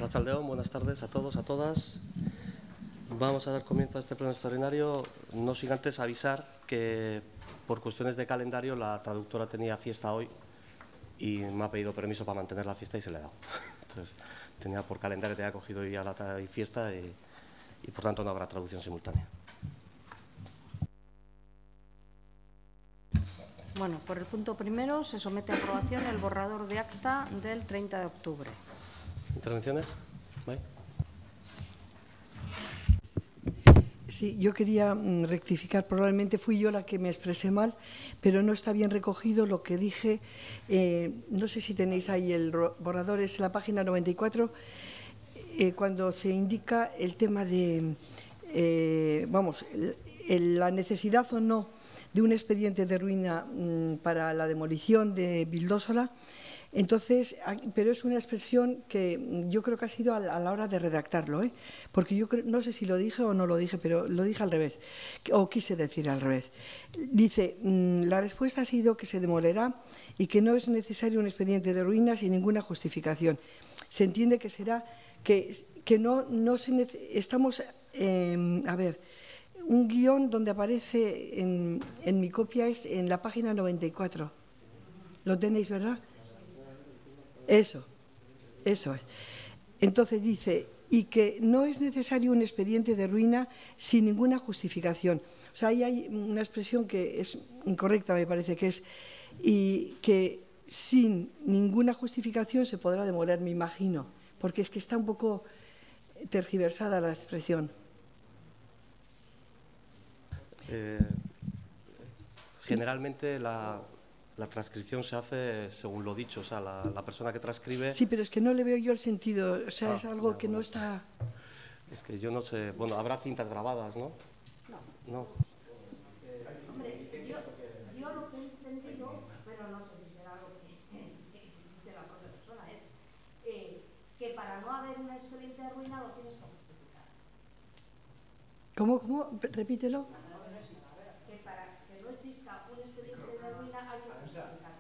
Arratsaldeon, buenas tardes a todos, a todas. Vamos a dar comienzo a este pleno extraordinario, no sin antes avisar que por cuestiones de calendario la traductora tenía fiesta hoy y me ha pedido permiso para mantener la fiesta y se le ha dado. Entonces, tenía por calendario, tenía cogido ya la fiesta y por tanto no habrá traducción simultánea. Bueno, por el punto primero se somete a aprobación el borrador de acta del 30 de octubre. ¿Intervenciones? ¿Vale? Sí, yo quería rectificar, probablemente fui yo la que me expresé mal, pero no está bien recogido lo que dije. No sé si tenéis ahí el borrador, es la página 94, cuando se indica el tema de, la necesidad o no de un expediente de ruina para la demolición de Vildósola. Entonces, pero es una expresión que yo creo que ha sido a la hora de redactarlo, porque yo creo, no sé si lo dije o no lo dije, pero lo dije al revés, o quise decir al revés. Dice, la respuesta ha sido que se demolerá y que no es necesario un expediente de ruina sin ninguna justificación. Se entiende que será que no se estamos, a ver, un guión donde aparece en mi copia es en la página 94. ¿Lo tenéis, verdad? Eso es. Entonces dice, y que no es necesario un expediente de ruina sin ninguna justificación. O sea, ahí hay una expresión que es incorrecta, me parece, que es, y que sin ninguna justificación se podrá demoler, me imagino, porque es que está un poco tergiversada la expresión. Generalmente la transcripción se hace según lo dicho, o sea, la persona que transcribe... Sí, pero es que no le veo yo el sentido, o sea, es algo que no está... Es que yo no sé, bueno, habrá cintas grabadas, ¿no? No. Hombre, yo lo que he entendido, pero no sé si será lo que dice la propia persona, es que para no haber un expediente de ruina lo tienes que justificar. ¿Cómo? Repítelo. Que para que no exista un expediente de ruina hay que justificarlo.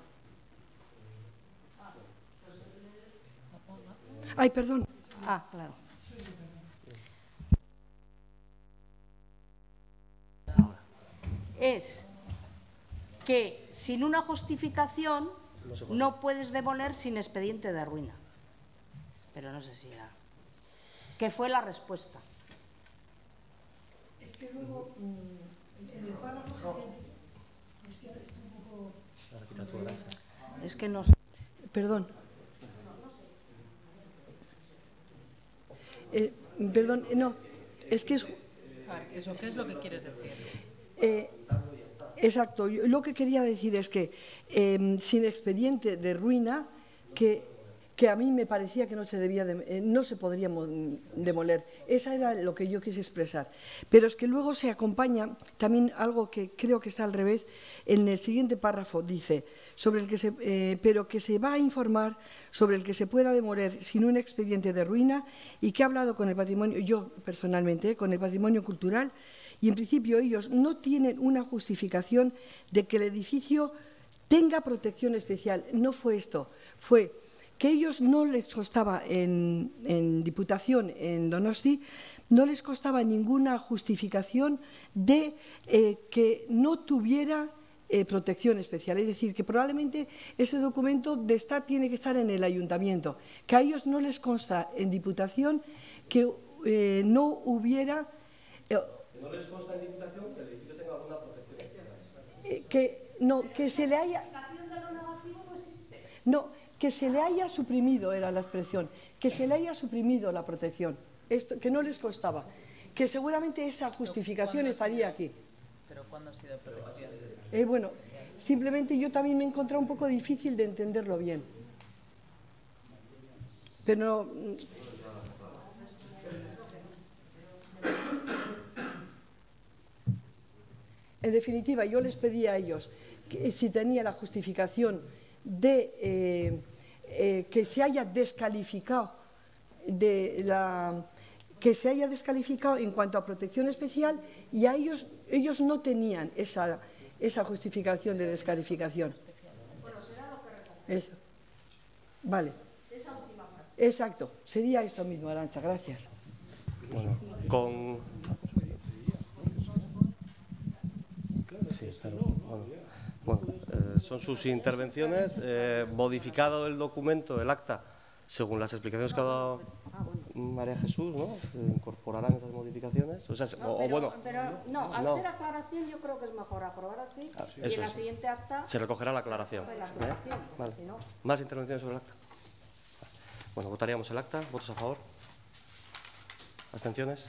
Ay, perdón. Ah, claro. Es que sin una justificación no puedes demoler sin expediente de ruina. Pero no sé si era... ¿Qué fue la respuesta? Es que luego, en el párrafo es que está un poco... Es que no... Perdón. Perdón, no, es que es... ¿Eso qué es lo que quieres decir? Exacto, yo lo que quería decir es que sin expediente de ruina, que a mí me parecía que no se podría demoler. Esa era lo que yo quise expresar. Pero es que luego se acompaña también algo que creo que está al revés. En el siguiente párrafo dice, pero que se va a informar sobre el que se pueda demoler sin un expediente de ruina y que ha hablado con el patrimonio, yo personalmente, con el patrimonio cultural, y en principio ellos no tienen una justificación de que el edificio tenga protección especial. No fue esto, fue que ellos no les costaba en Diputación, en Donosti, no les costaba ninguna justificación de que no tuviera protección especial. Es decir, que probablemente ese documento tiene que estar en el ayuntamiento, que a ellos no les consta en Diputación que no hubiera... ¿No les consta en Diputación que el edificio tenga alguna protección especial? Que se le haya... No, que se le haya suprimido, era la expresión, que se le haya suprimido la protección, esto, que no les costaba, que seguramente esa justificación estaría aquí. ¿Pero cuándo ha sido protección? Bueno, simplemente yo también me he encontrado un poco difícil de entenderlo bien. Pero en definitiva, yo les pedí a ellos que si tenía la justificación de que se haya descalificado que se haya descalificado en cuanto a protección especial, y a ellos no tenían esa justificación de descalificación. Eso. Vale. Exacto, sería esto mismo, Arantxa, gracias. Bueno, Sí, claro. Son sus intervenciones. Modificado el documento, el acta, según las explicaciones que ha dado María Jesús, ¿no? ¿Incorporarán esas modificaciones? O sea, no, al ser aclaración yo creo que es mejor aprobar así y en la siguiente acta se recogerá la aclaración. Vale. Si no... ¿Más intervenciones sobre el acta? Bueno, votaríamos el acta. ¿Votos a favor? ¿Abstenciones?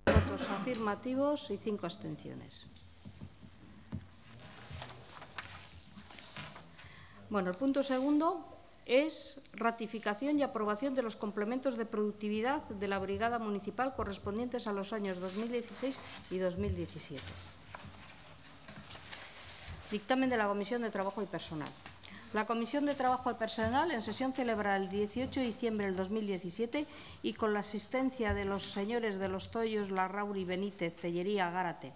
Votos afirmativos y 5 abstenciones. Bueno, el punto segundo es ratificación y aprobación de los complementos de productividad de la Brigada Municipal correspondientes a los años 2016 y 2017. Dictamen de la Comisión de Trabajo y Personal. La Comisión de Trabajo y Personal, en sesión celebrada el 18 de diciembre del 2017 y con la asistencia de los señores de Los Toyos, Larrauri, Benítez, Tellería, Gárate,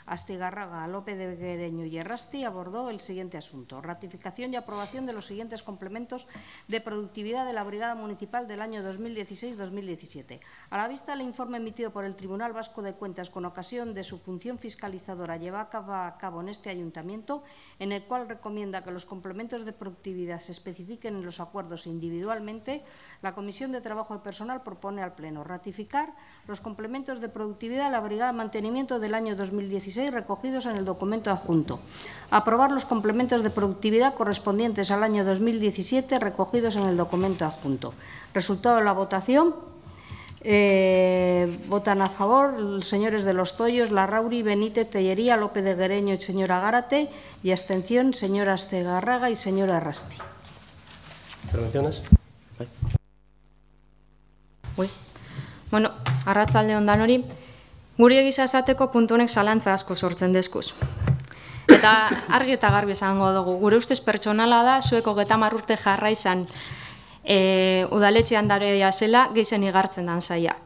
Astigarraga, López de Guereño y Errasti, abordó el siguiente asunto: ratificación y aprobación de los siguientes complementos de productividad de la Brigada Municipal del año 2016-2017. A la vista del informe emitido por el Tribunal Vasco de Cuentas con ocasión de su función fiscalizadora llevada a cabo en este ayuntamiento, en el cual recomienda que los complementos de productividad se especifiquen en los acuerdos individualmente, la Comisión de Trabajo y Personal propone al Pleno ratificar los complementos de productividad de la Brigada de Mantenimiento del año 2016 recogidos en el documento adjunto. Aprobar los complementos de productividad correspondientes al año 2017 recogidos en el documento adjunto. Resultado de la votación. Votan a favor los señores de Los Toyos, Larrauri, Benítez, Tellería, López de Guereño y señora Gárate, y abstención señora Astigarraga y señora Errasti. ¿Intervenciones? Bueno, arratsalde on danori. Guri egisa esateko puntu honek zalantza asko sortzen deskuz. Eta argi eta garbi esango dugu, gure ustez pertsonala da, zuek 30 urte jarra izan udaletxean daroia zela, gehien igartzen dan zaia.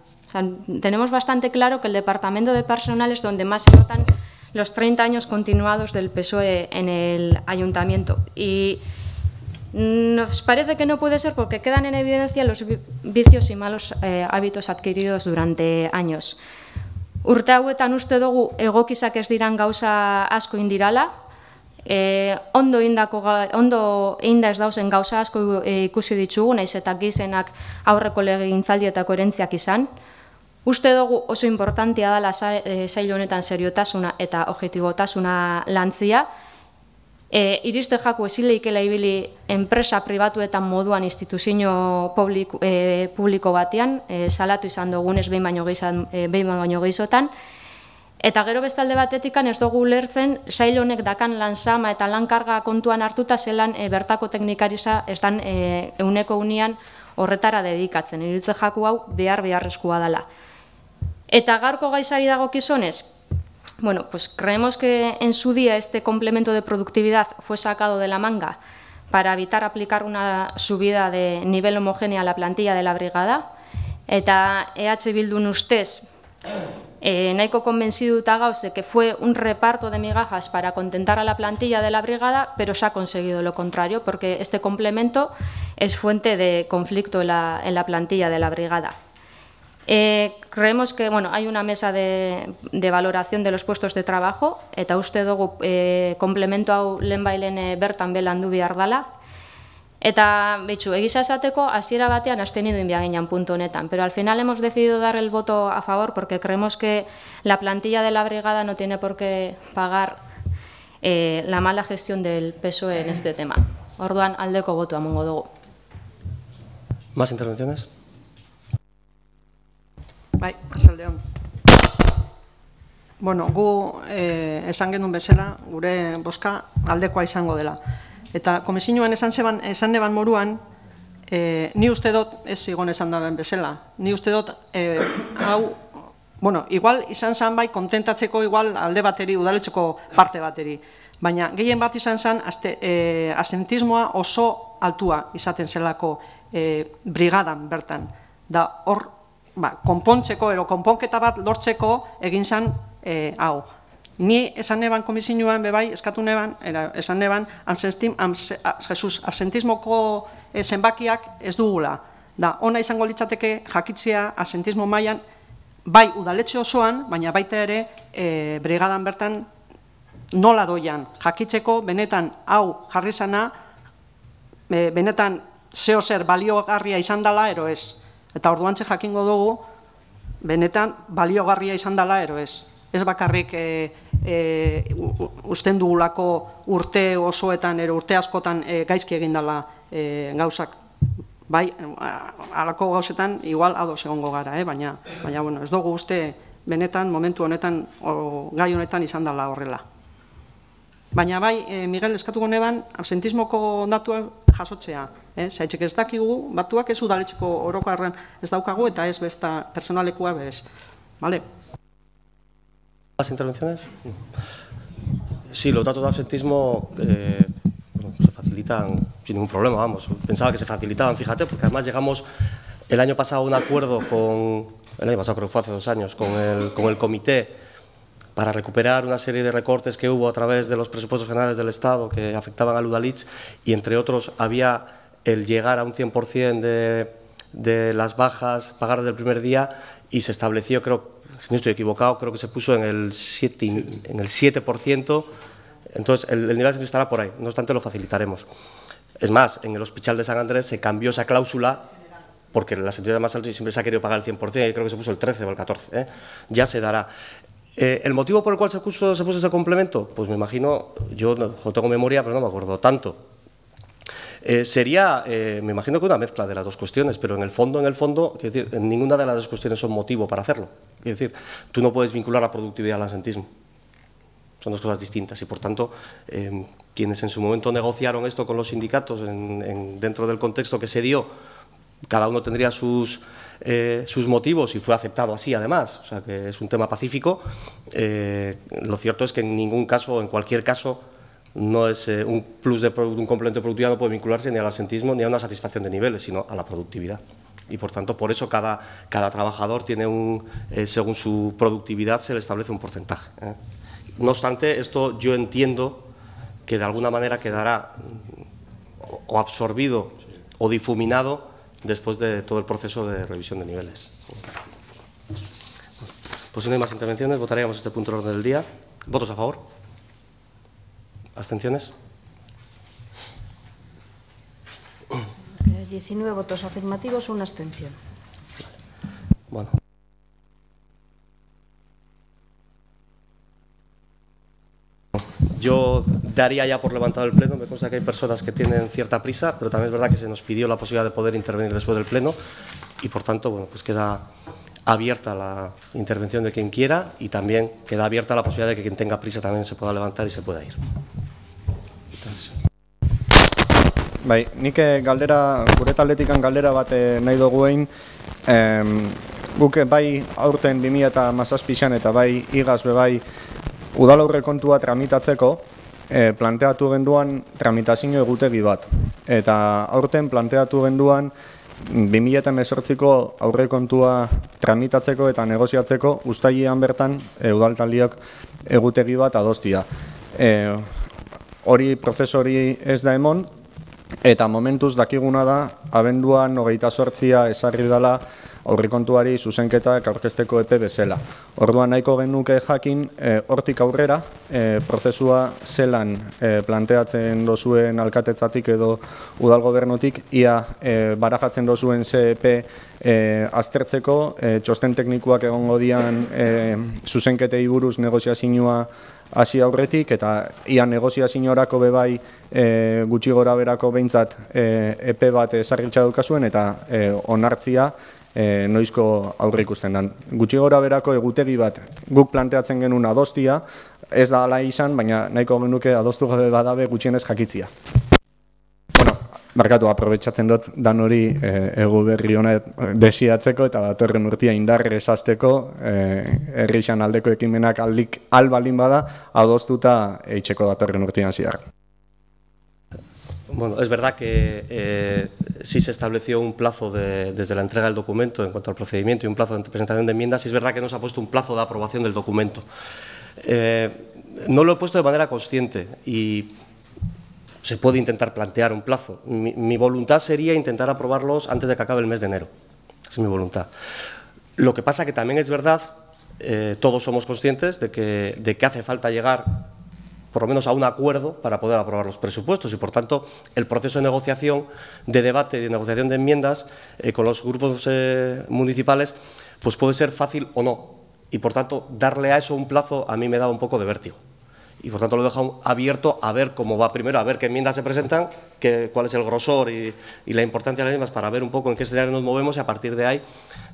Tenemos bastante claro que el departamento de personal es donde más se notan los 30 años continuados del PSOE en el ayuntamiento. Y nos parece que no puede ser porque quedan en evidencia los vicios y malos hábitos adquiridos durante años. Urte hauetan uste dugu egokizak ez diran gauza asko indirala, ondo einda ez dauzen gauza asko ikusi ditugu, naiz eta gizenak aurreko legegintzaldietako erentziak izan. Uste dugu oso importantea dela sail honetan seriotasuna eta objetibotasuna lantzia. Iriste jaku ezile ikela ibili enpresa pribatuetan moduan instituzio publiko batean, salatu izan dugunez behin baino gehizotan. Eta gero bestalde batetikan ez dugu ulertzen sail honek dakan lansama eta lankarga kontuan hartuta zelan bertako teknikariza ez dan euneko unian horretara dedikatzen. Iritze jaku hau beharrezkoa dela. Eta gaurko gaizari dagokizonez, bueno, pues creemos que en su día este complemento de productividad fue sacado de la manga para evitar aplicar una subida de nivel homogénea a la plantilla de la brigada. Eta EH Bildun ustez, nahiko convenciduta gauz de que fue un reparto de migajas para contentar a la plantilla de la brigada, pero se ha conseguido lo contrario, porque este complemento es fuente de conflicto en la plantilla de la brigada. Creemos que hay una mesa de valoración de los puestos de trabajo, eta uste dugu komplemento hau lehenbailen bertan belandu behar dela. Eta, betxu, egisa esateko, hasiera batean abstenidu inbiaginan punto honetan, pero al final hemos decidido dar el voto a favor porque creemos que la plantilla de la brigada no tiene por qué pagar la mala gestión del PSOE en este tema. Orduan, aldeko botoa emango dugu. ¿Más intervenciones? Bai, arratsaldeon. Bueno, gu esan genuen bezala, gure bozka aldekoa izango dela. Eta komisioan esan neban moruan, ni uste dut ez zigon esan daben bezala. Ni uste dut, hau, bueno, igual izan zan bai kontentatzeko igual alde bateri, udaletxeko parte bateri. Baina gehien bat izan zan, asentismoa oso altua izaten zelako brigadan bertan. da hor konpontzeko, ero konponketa bat lortzeko egin zen hau. Ni esan neban komisioan bebai, eskatu neban, esan neban, absentismoko zenbakiak ez dugula. Da, ona izango litzateke jakitzea absentismo mailan bai udaletxe osoan, baina baita ere brigadan bertan nola doian. Jakitzeko benetan hau jarri zana, benetan zeo zer baliogarria izan dela, ero ez. Eta orduantxe jakingo dugu, benetan baliogarria izan dela, ero ez. Ez bakarrik usten dugulako urte osoetan, urte askotan gaizki egin dela gauzak. Bai, halako gauzetan igual ados egongo gara, baina ez dugu uste benetan, momentu honetan, gai honetan izan dela horrela. Baina bai, Miguel, eskatuko neban, absentismoko datuak jasotzea. Zaitxek ez dakigu, batuak ez udaletxeko orokarren ez daukagu eta ez besta personalekua bez. Vale? ¿Más intervenciones? Sí, los datos de absentismo se facilitan sin ningún problema, vamos. Pensaba que se facilitaban, fíjate, porque además llegamos el año pasado a un acuerdo el año pasado creo que fue hace 2 años, con el comité para recuperar una serie de recortes que hubo a través de los presupuestos generales del Estado que afectaban al Udalhitx y entre otros había el llegar a un 100% de las bajas pagadas del primer día y se estableció, creo, si no estoy equivocado, creo que se puso en el 7%, entonces el nivel de absentismo estará por ahí, no obstante lo facilitaremos. Es más, en el Hospital de San Andrés se cambió esa cláusula porque las entidades más altas siempre se ha querido pagar el 100% y creo que se puso el 13 o el 14, ya se dará. ¿El motivo por el cual se puso ese complemento? Pues me imagino, yo tengo memoria pero no me acuerdo tanto. Sería, me imagino que una mezcla de las dos cuestiones, pero en el fondo, es decir, ninguna de las dos cuestiones son motivo para hacerlo. Es decir, tú no puedes vincular la productividad al absentismo. Son dos cosas distintas y, por tanto, quienes en su momento negociaron esto con los sindicatos dentro del contexto que se dio, cada uno tendría sus motivos y fue aceptado así, además. O sea, que es un tema pacífico. Lo cierto es que en ningún caso, en cualquier caso, no es un plus de un complemento de productividad, no puede vincularse ni al absentismo ni a una satisfacción de niveles, sino a la productividad. Y por tanto, por eso cada trabajador tiene según su productividad se le establece un porcentaje. No obstante, esto yo entiendo que de alguna manera quedará o absorbido o difuminado después de todo el proceso de revisión de niveles. Pues si no hay más intervenciones, votaríamos este punto del orden del día. ¿Votos a favor? ¿Abstenciones? 19 votos afirmativos, 1 abstención. Bueno. Yo daría ya por levantado el pleno. Me consta que hay personas que tienen cierta prisa, pero también es verdad que se nos pidió la posibilidad de poder intervenir después del pleno y, por tanto, bueno, pues queda abierta la intervención de quien quiera y también queda abierta la posibilidad de que quien tenga prisa también se pueda levantar y se pueda ir. Bai, nik galdera, gure taldetikan galdera bat nahi dugu egin, guk bai aurten 2017 eta bai igaz bai udal aurrekontua tramitatzeko planteatu genduan tramitazio egutegi bat. Eta aurten planteatu genduan 2018ko aurrekontua tramitatzeko eta negoziatzeko uztailean bertan udaltaldiak egutegi bat adostia. Hori prozesu hori ez da emon, eta momentuz dakiguna da, abenduan 28 ezarri dela aurrekontuari zuzenketak aurkezteko epe bezala. Orduan nahiko genuke jakin, hortik aurrera, prozesua zelan planteatzen dozuen alkatetzatik edo udal gobernutik, ia barajatzen dozuen CEP aztertzeko, txosten teknikoak egongo dian zuzenketei buruz negoziazioa hasi aurretik, eta ia negoziaziorako bebai gutxi gora berako behintzat epe bat sarritxa dukazuen eta onartzia noizko aurre ikusten den. Gutxi gora berako egutegi bat guk planteatzen genuen adostia, ez da ala izan, baina nahiko genuke adostu gabe badabe gutxienez jakitzia. Barkatu, aprobetxatzen dut dan hori egu berri honet desiatzeko eta datorren urtia indarre esazteko herrixan aldeko ekimenak albalin bada adostuta eitzeko datorren urtian ziar. Bueno, es verdad que sí se estableció un plazo desde la entrega del documento en cuanto al procedimiento y un plazo de presentación de enmiendas, y es verdad que no se ha puesto un plazo de aprobación del documento. No lo he puesto de manera consciente y se puede intentar plantear un plazo. Mi voluntad sería intentar aprobarlos antes de que acabe el mes de enero. Esa es mi voluntad. Lo que pasa que también es verdad, todos somos conscientes de que hace falta llegar por lo menos a un acuerdo para poder aprobar los presupuestos y, por tanto, el proceso de negociación, de debate, de negociación de enmiendas con los grupos municipales, pues puede ser fácil o no. Y, por tanto, darle a eso un plazo a mí me da un poco de vértigo. Y, por tanto, lo he dejado abierto a ver cómo va primero, a ver qué enmiendas se presentan, cuál es el grosor y la importancia de las mismas, para ver un poco en qué escenario nos movemos, y a partir de ahí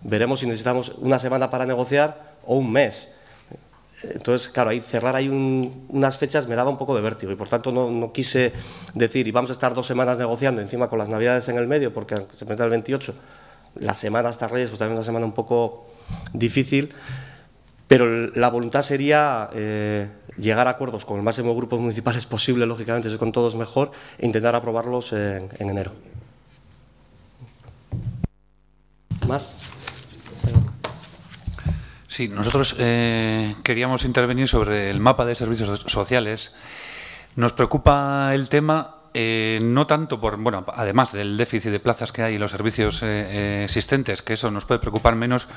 veremos si necesitamos una semana para negociar o un mes. Entonces, claro, ahí cerrar ahí unas fechas me daba un poco de vértigo y, por tanto, no quise decir, y vamos a estar 2 semanas negociando, encima con las Navidades en el medio, porque se presenta el 28, la semana hasta Reyes, pues también una semana un poco difícil, pero la voluntad sería llegar a acuerdos con el máximo de grupos municipales posible, lógicamente, si con todos mejor, e intentar aprobarlos en enero. ¿Más? Sí, nosotros queríamos intervenir sobre el mapa de servicios sociales. Nos preocupa el tema no tanto por, bueno, además del déficit de plazas que hay en los servicios existentes, que eso nos puede preocupar menos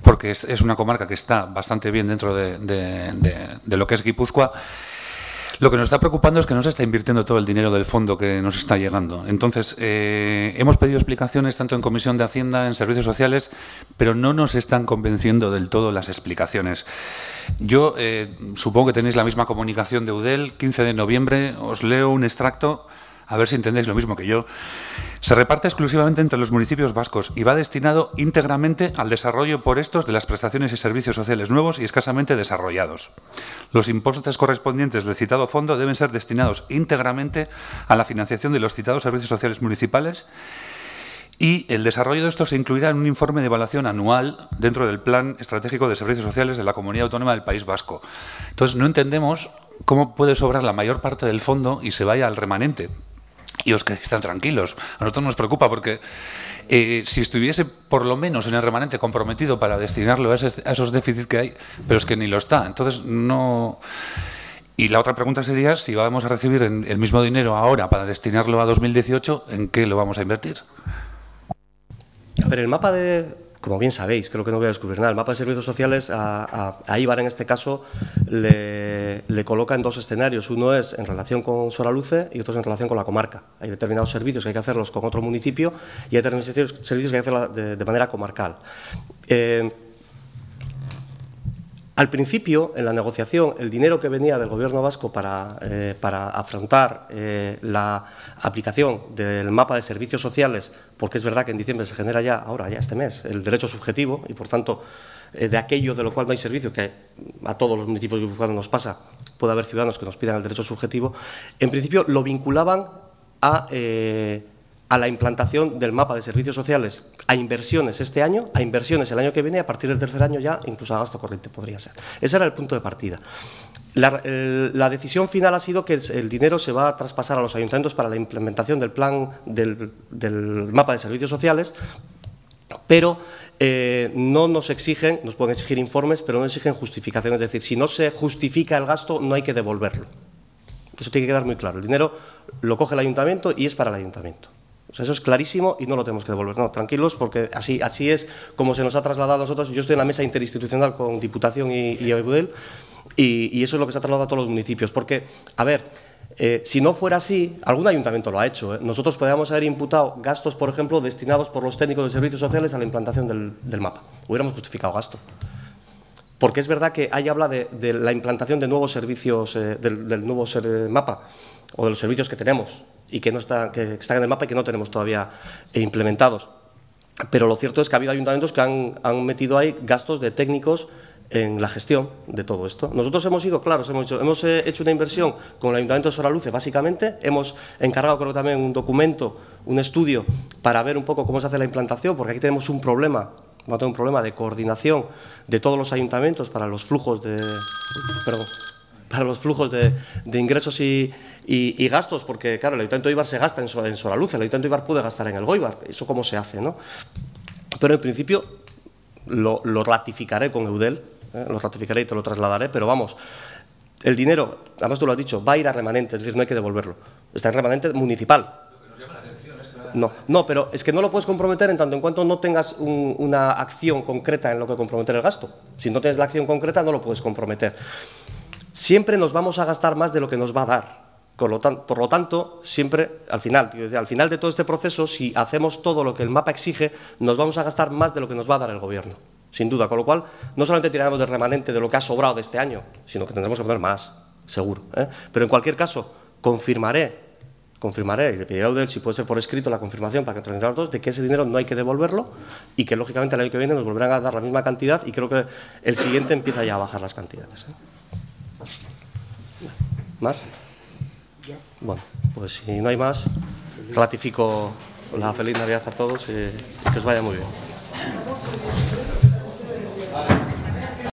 porque es una comarca que está bastante bien dentro de lo que es Guipúzcoa. Lo que nos está preocupando es que no se está invirtiendo todo el dinero del fondo que nos está llegando. Entonces, hemos pedido explicaciones tanto en Comisión de Hacienda, en Servicios Sociales, pero no nos están convenciendo del todo las explicaciones. Yo supongo que tenéis la misma comunicación de Eudel, 15 de noviembre, os leo un extracto, a ver si entendéis lo mismo que yo. Se reparte exclusivamente entre los municipios vascos y va destinado íntegramente al desarrollo por estos de las prestaciones y servicios sociales nuevos y escasamente desarrollados. Los importes correspondientes del citado fondo deben ser destinados íntegramente a la financiación de los citados servicios sociales municipales, y el desarrollo de estos se incluirá en un informe de evaluación anual dentro del Plan Estratégico de Servicios Sociales de la Comunidad Autónoma del País Vasco. Entonces, no entendemos cómo puede sobrar la mayor parte del fondo y se vaya al remanente. Y os quedéis tan tranquilos. A nosotros nos preocupa porque si estuviese por lo menos en el remanente comprometido para destinarlo a esos déficits que hay, pero es que ni lo está. Entonces no. Y la otra pregunta sería si vamos a recibir el mismo dinero ahora para destinarlo a 2018, ¿en qué lo vamos a invertir? A ver, el mapa como bien sabéis, creo que no voy a descubrir nada, el mapa de servicios sociales a IBAR en este caso le coloca en 2 escenarios. Uno es en relación con Soraluce y otro es en relación con la comarca. Hay determinados servicios que hay que hacerlos con otro municipio y hay determinados servicios que hay que hacerlos de manera comarcal. Al principio, en la negociación, el dinero que venía del Gobierno vasco para afrontar la aplicación del mapa de servicios sociales, porque es verdad que en diciembre se genera ya este mes, el derecho subjetivo y, por tanto, de aquello de lo cual no hay servicio, que a todos los municipios guipuzcoanos nos pasa, puede haber ciudadanos que nos pidan el derecho subjetivo, en principio lo vinculaban a la implantación del mapa de servicios sociales, a inversiones este año, a inversiones el año que viene, y a partir del tercer año ya incluso a gasto corriente podría ser. Ese era el punto de partida. La decisión final ha sido que el dinero se va a traspasar a los ayuntamientos para la implementación del plan del mapa de servicios sociales, pero no nos exigen, nos pueden exigir informes, pero no exigen justificación. Es decir, si no se justifica el gasto, no hay que devolverlo. Eso tiene que quedar muy claro. El dinero lo coge el ayuntamiento y es para el ayuntamiento. O sea, eso es clarísimo y no lo tenemos que devolver. No, tranquilos, porque así es como se nos ha trasladado a nosotros. Yo estoy en la mesa interinstitucional con Diputación y Eudel, y eso es lo que se ha trasladado a todos los municipios. Porque, a ver, si no fuera así, algún ayuntamiento lo ha hecho. Nosotros podríamos haber imputado gastos, por ejemplo, destinados por los técnicos de servicios sociales a la implantación del mapa. Hubiéramos justificado gasto. Porque es verdad que ahí habla de la implantación de nuevos servicios, del nuevo mapa, o de los servicios que tenemos y que están en el mapa y que no tenemos todavía implementados. Pero lo cierto es que ha habido ayuntamientos que han metido ahí gastos de técnicos en la gestión de todo esto. Nosotros hemos sido claros, hemos hecho una inversión con el Ayuntamiento de Soraluce, básicamente. Hemos encargado, creo, también un documento, un estudio, para ver un poco cómo se hace la implantación, porque aquí tenemos un problema, vamos a tener un problema de coordinación de todos los ayuntamientos para los flujos de... los flujos de ingresos y gastos, porque claro, el Ayuntamiento de Eibar se gasta en Solaluz, el Ayuntamiento de Eibar puede gastar en el Goibar, eso cómo se hace, ¿no? Pero en principio lo ratificaré con Eudel, lo ratificaré y te lo trasladaré, pero vamos, el dinero, además tú lo has dicho, va a ir a remanente, es decir, no hay que devolverlo, está en remanente municipal. No, pero es que no lo puedes comprometer en tanto en cuanto no tengas una acción concreta en lo que comprometer el gasto. Si no tienes la acción concreta, no lo puedes comprometer. Siempre nos vamos a gastar más de lo que nos va a dar. Por lo tanto, siempre, al final de todo este proceso, si hacemos todo lo que el mapa exige, nos vamos a gastar más de lo que nos va a dar el Gobierno, sin duda. Con lo cual, no solamente tiraremos de remanente de lo que ha sobrado de este año, sino que tendremos que poner más, seguro. Pero en cualquier caso, confirmaré y le pediré a Eudel, si puede ser por escrito, la confirmación para que transmitamos todos de que ese dinero no hay que devolverlo y que, lógicamente, el año que viene nos volverán a dar la misma cantidad y creo que el siguiente empieza ya a bajar las cantidades. ¿Más? Bueno, pues si no hay más, ratifico la feliz Navidad a todos y que os vaya muy bien.